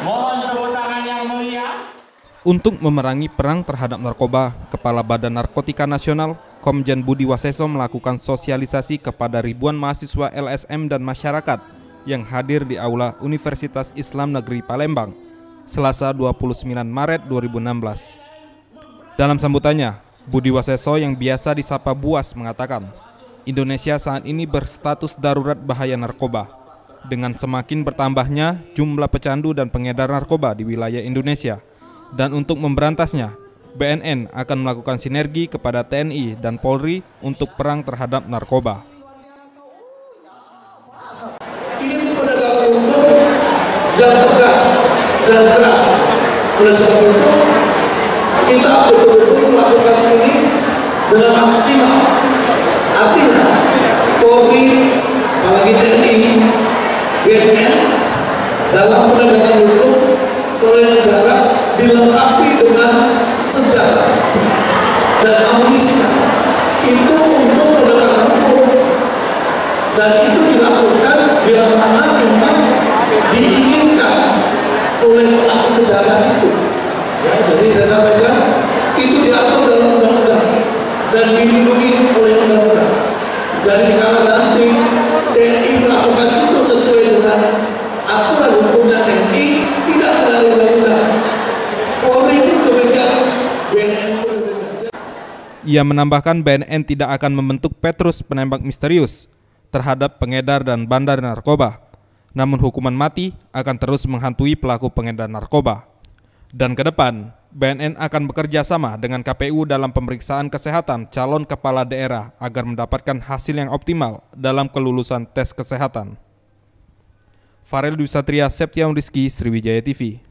Mohon tepuk tangan yang mulia. Untuk memerangi perang terhadap narkoba, Kepala Badan Narkotika Nasional, Komjen Budi Waseso melakukan sosialisasi kepada ribuan mahasiswa LSM dan masyarakat yang hadir di Aula Universitas Islam Negeri Palembang, Selasa 29 Maret 2016. Dalam sambutannya, Budi Waseso yang biasa disapa Buas mengatakan, Indonesia saat ini berstatus darurat bahaya narkoba. Dengan semakin bertambahnya jumlah pecandu dan pengedar narkoba di wilayah Indonesia. Dan untuk memberantasnya, BNN akan melakukan sinergi kepada TNI dan Polri untuk perang terhadap narkoba. Ini penegakan hukum yang tegas dan keras. Oleh sebab itu, kita betul-betul melakukan ini dengan maksimal. Artinya, Polri, apalagi TNI, BNN dalam penegakan hukum oleh negara dilengkapi dengan senjata dan amunisi. Itu untuk penegakan hukum, dan itu dilakukan bila mana memang diinginkan oleh pelaku kejahatan itu. Ya, jadi saya sampaikan itu diatur dalam undang-undang dan dilindungi oleh undang-undang. Jadi kalau nanti TNI melakukan itu sesuai dengan aturan hukumnya TNI, tidak melanggar undang-undang. Polri pun demikian, BNN pun demikian. Ia menambahkan BNN tidak akan membentuk Petrus penembak misterius terhadap pengedar dan bandar narkoba. Namun hukuman mati akan terus menghantui pelaku pengedar narkoba. Dan ke depan, BNN akan bekerja sama dengan KPU dalam pemeriksaan kesehatan calon kepala daerah agar mendapatkan hasil yang optimal dalam kelulusan tes kesehatan. Farel Dwi Satria, Septian Rizky, Sriwijaya TV.